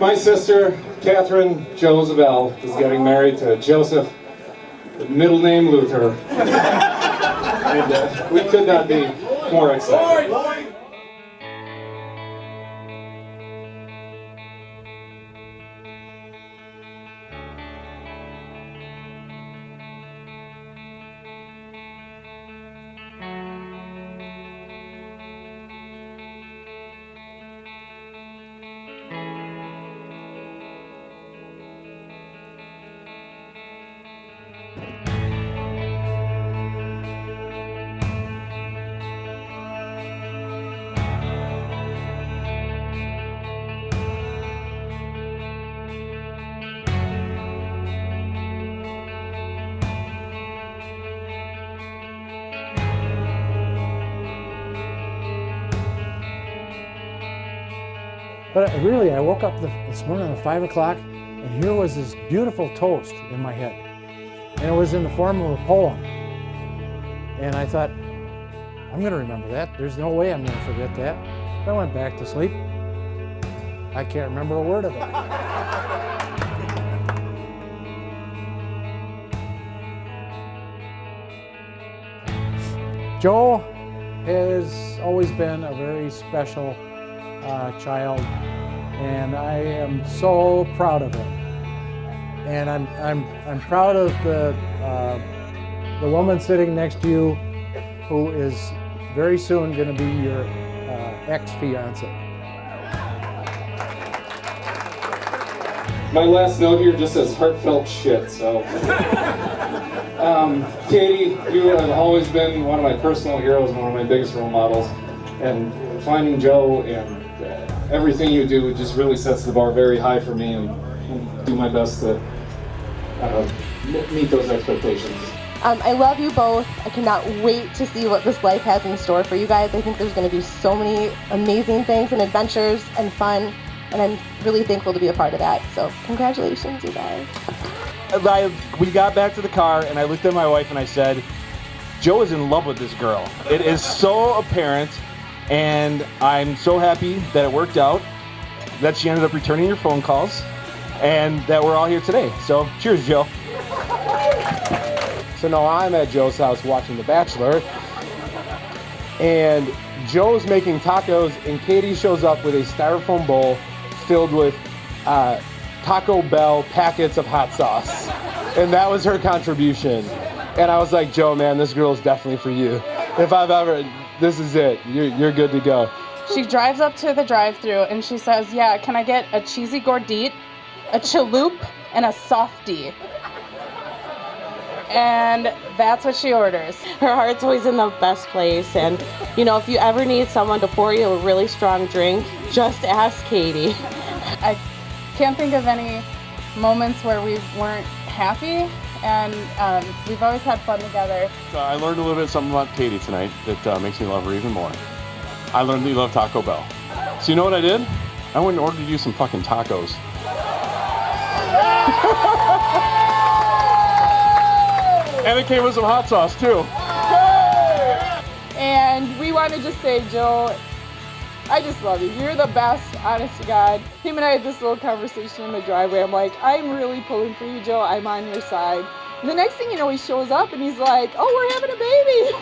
My sister, Catherine Josabel, is getting married to Joseph, middle name Luther. And we could not be more excited. But really, I woke up this morning at 5 o'clock, and here was this beautiful toast in my head. And it was in the form of a poem. And I thought, I'm going to remember that. There's no way I'm going to forget that. I went back to sleep. I can't remember a word of it. Joe has always been a very special child, and I am so proud of him. And I'm proud of the woman sitting next to you, who is very soon going to be your ex-fiance. My last note here just says heartfelt shit, so. Katie, you have always been one of my personal heroes and one of my biggest role models. And finding Joe and everything you do just really sets the bar very high for me, and do my best to meet those expectations. I love you both. I cannot wait to see what this life has in store for you guys. I think there's going to be so many amazing things and adventures and fun, and I'm really thankful to be a part of that. So congratulations, you guys. We got back to the car, and I looked at my wife and I said, Joe is in love with this girl. It is so apparent, and I'm so happy that it worked out, that she ended up returning your phone calls, and that we're all here today. So cheers, Joe. So now I'm at Joe's house watching The Bachelor, and Joe's making tacos, and Katie shows up with a styrofoam bowl filled with Taco Bell packets of hot sauce. And that was her contribution. And I was like, Joe, man, this girl is definitely for you. If I've ever, this is it. You're good to go. She drives up to the drive-thru and she says, yeah, can I get a cheesy gordite, a chalup, and a softie? And that's what she orders. Her heart's always in the best place, and you know, if you ever need someone to pour you a really strong drink, just ask Katie. I can't think of any moments where we weren't happy, and we've always had fun together. I learned a little bit something about Katie tonight that makes me love her even more. I learned that you love Taco Bell. So you know what I did? I went and ordered you some fucking tacos. And it came with some hot sauce too. And we want to just say, Joe, I just love you. You're the best, honest to God. Him and I had this little conversation in the driveway. I'm like, I'm really pulling for you, Joe. I'm on your side. And the next thing you know, he shows up and he's like, oh, we're having a baby.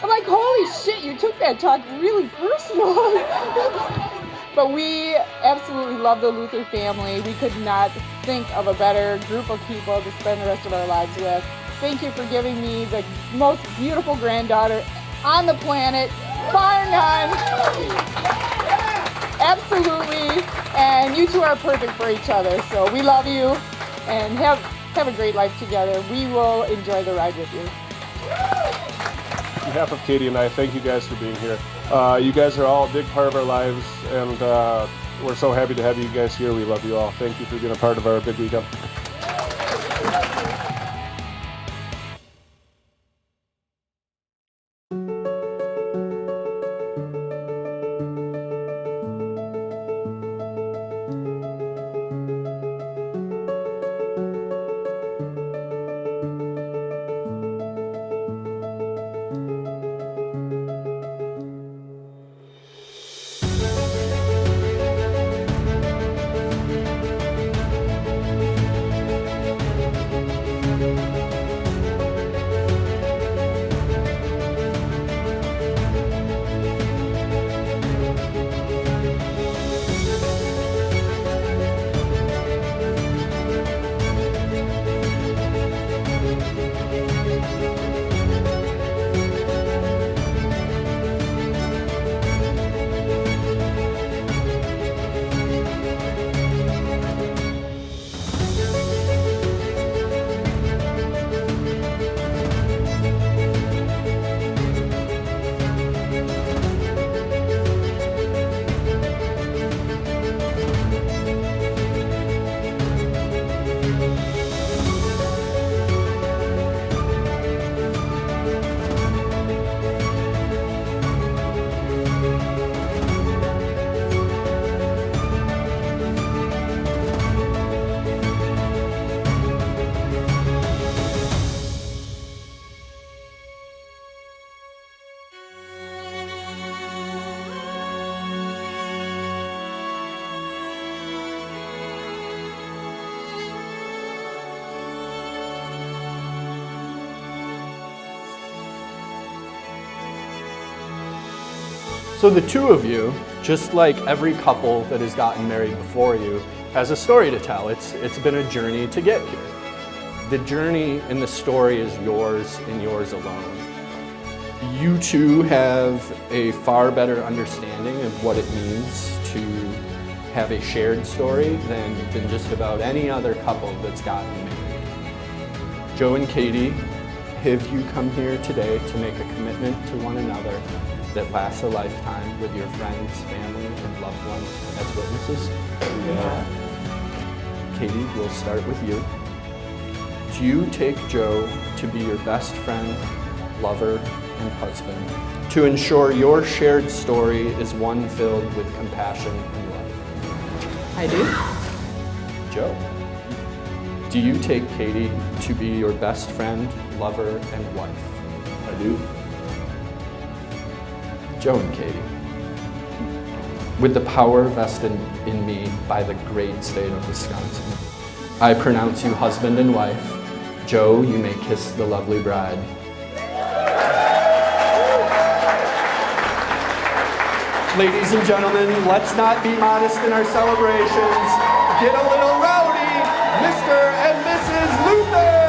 I'm like, holy shit, you took that talk really personal. But we absolutely love the Luther family. We could not think of a better group of people to spend the rest of our lives with. Thank you for giving me the most beautiful granddaughter on the planet, bar none. Absolutely. And you two are perfect for each other. So we love you and have a great life together. We will enjoy the ride with you. On behalf of Katie and I, thank you guys for being here. You guys are all a big part of our lives, and we're so happy to have you guys here. We love you all. Thank you for being a part of our big weekend. So the two of you, just like every couple that has gotten married before you, has a story to tell. It's been a journey to get here. The journey and the story is yours and yours alone. You two have a far better understanding of what it means to have a shared story than just about any other couple that's gotten married. Joe and Katie, have you come here today to make a commitment to one another that lasts a lifetime with your friends, family, and loved ones as witnesses? Yeah. Katie, we'll start with you. Do you take Joe to be your best friend, lover, and husband, to ensure your shared story is one filled with compassion and love? I do. Joe, do you take Katie to be your best friend, lover, and wife? I do. Joe and Katie, with the power vested in me by the great state of Wisconsin, I pronounce you husband and wife. Joe, you may kiss the lovely bride. Ladies and gentlemen, let's not be modest in our celebrations. Get a little rowdy, Mr. and Mrs. Luther!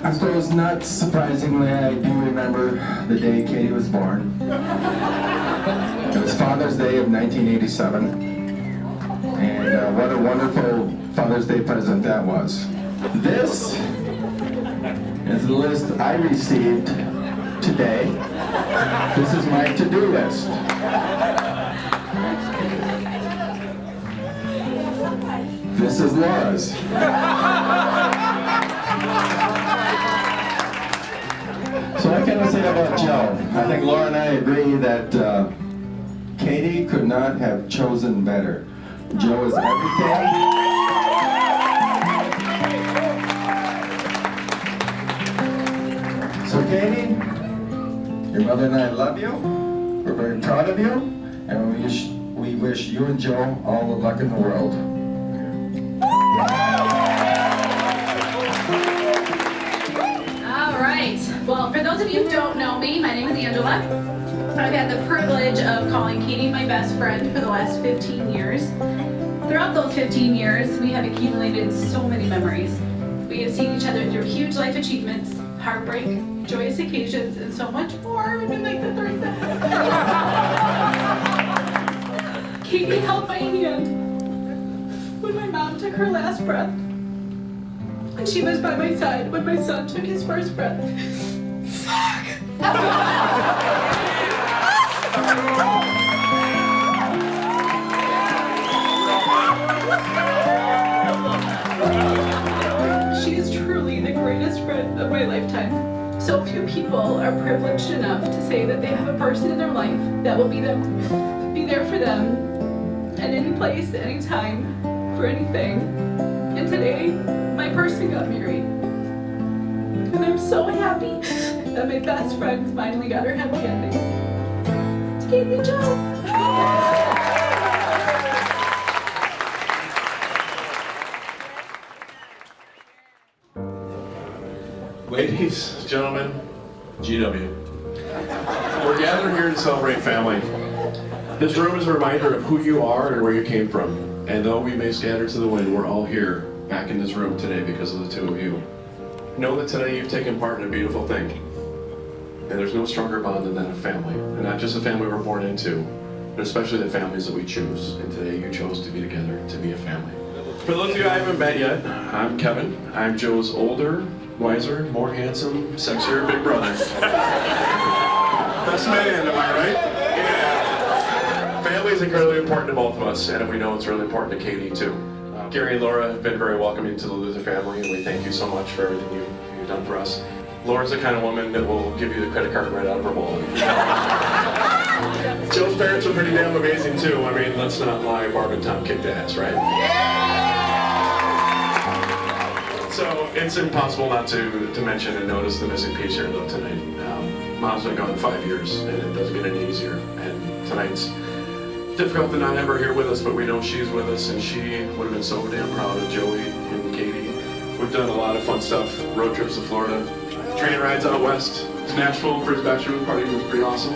I suppose not surprisingly, I do remember the day Katie was born. It was Father's Day of 1987. And what a wonderful Father's Day present that was. This is the list I received today. This is my to-do list. This is Laura's. So what can I say about Joe? I think Laura and I agree that Katie could not have chosen better. Joe is everything. So Katie, your mother and I love you. We're very proud of you, and we wish you and Joe all the luck in the world. All right. Well, for those of you who don't know me, my name is Angela. I've had the privilege of calling Katie my best friend for the last 15 years. Throughout those 15 years, we have accumulated so many memories. We have seen each other through huge life achievements, heartbreak, joyous occasions, and so much more. We've been like the third Katie held my hand when my mom took her last breath. And she was by my side when my son took his first breath. Fuck! She is truly the greatest friend of my lifetime. So few people are privileged enough to say that they have a person in their life that will be there for them at any place, any time, for anything. And today, my person got married. And I'm so happy that my best friend finally got her happy ending. It's Katie and Joe. Ladies, gentlemen, GW. We're gathered here to celebrate family. This room is a reminder of who you are and where you came from. And though we may scatter to the wind, we're all here back in this room today because of the two of you. Know that today you've taken part in a beautiful thing. And there's no stronger bond than that of family. And not just the family we're born into, but especially the families that we choose. And today you chose to be together, to be a family. For those of you I haven't met yet, I'm Kevin. I'm Joe's older, wiser, more handsome, sexier big brother. Best man, am I right? Yeah. Family is incredibly important to both of us, and we know it's really important to Katie too. Gary and Laura have been very welcoming to the Luther family, and we thank you so much for everything you've done for us. Laura's the kind of woman that will give you the credit card right out of her wallet. Joe's parents are pretty damn amazing too. I mean, let's not lie, Barb and Tom kicked ass, right? So it's impossible not to mention and notice the missing piece here though tonight. Mom's been gone 5 years, and it doesn't get any easier. And tonight's difficult to not have her here with us, but we know she's with us, and she would have been so damn proud of Joey and Katie. We've done a lot of fun stuff, road trips to Florida, train rides out west to Nashville for his bachelor party. It was pretty awesome.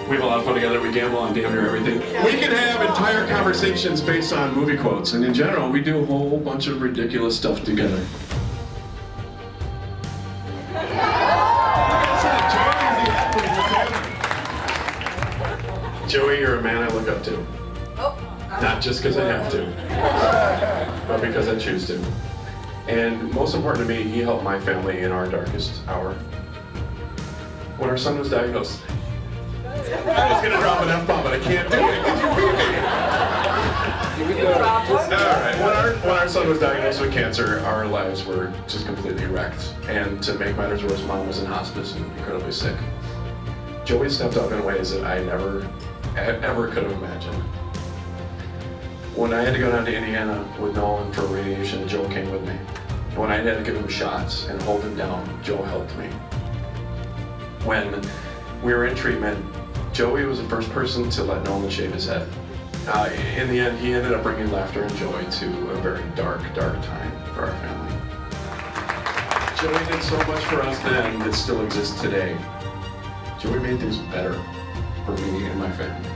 We have a lot of fun together. We gamble on damn near everything. We can have entire conversations based on movie quotes, and in general, we do a whole bunch of ridiculous stuff together. Joey, you're a man I look up to. Not just because I have to, but because I choose to. And most important to me, he helped my family in our darkest hour. When our son was diagnosed, I was going to drop an F-bomb, but I can't do it because you're Alright, when our son was diagnosed with cancer, our lives were just completely wrecked. And to make matters worse, Mom was in hospice and incredibly sick. Joey stepped up in ways that I never could have imagined. When I had to go down to Indiana with Nolan for radiation, Joe came with me. When I had to give him shots and hold him down, Joe helped me. When we were in treatment, Joey was the first person to let Nolan shave his head. In the end, he ended up bringing laughter and joy to a very dark, dark time for our family. Joey did so much for us then that still exists today. Joey made things better for me and my family.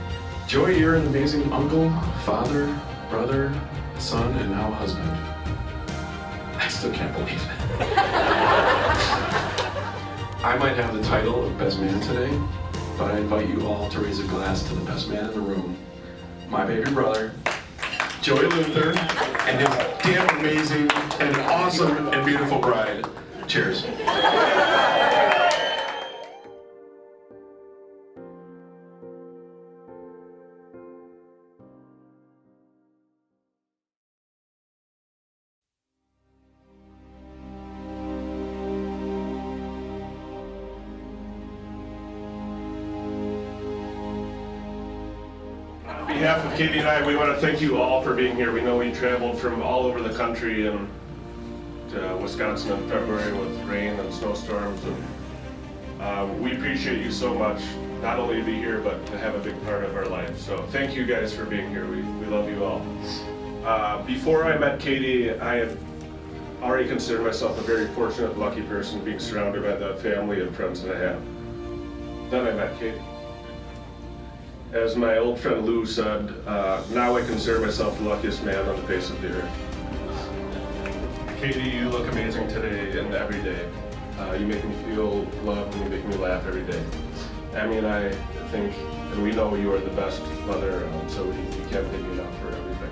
Joey, you're an amazing uncle, father, brother, son, and now husband. I still can't believe it. I might have the title of best man today, but I invite you all to raise a glass to the best man in the room, my baby brother, Joey Luther, and his damn amazing and awesome and beautiful bride. Cheers. On behalf of Katie and I, we want to thank you all for being here. We know you traveled from all over the country and to Wisconsin in February with rain and snowstorms. And we appreciate you so much, not only to be here, but to have a big part of our life. So thank you guys for being here. We love you all. Before I met Katie, I had already considered myself a very fortunate, lucky person being surrounded by the family and friends that I have. Then I met Katie. As my old friend Lou said, now I consider myself the luckiest man on the face of the earth. Katie, you look amazing today and every day. You make me feel loved and you make me laugh every day. Emmy and I think, and we know you are the best mother around, so we can't thank you enough for everything.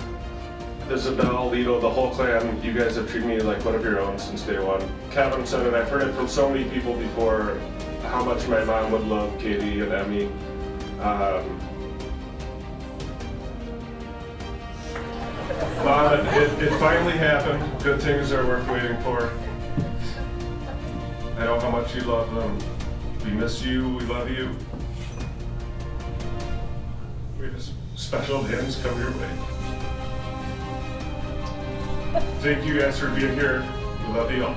Isabel, Lito, the whole clan, you guys have treated me like one of your own since day one. Kevin said it, I've heard it from so many people before, how much my mom would love Katie and Emmy. Mom, it finally happened. Good things are worth waiting for. I know how much you love them. We miss you, we love you. We have special hands come your way. Thank you guys for being here. We love you all.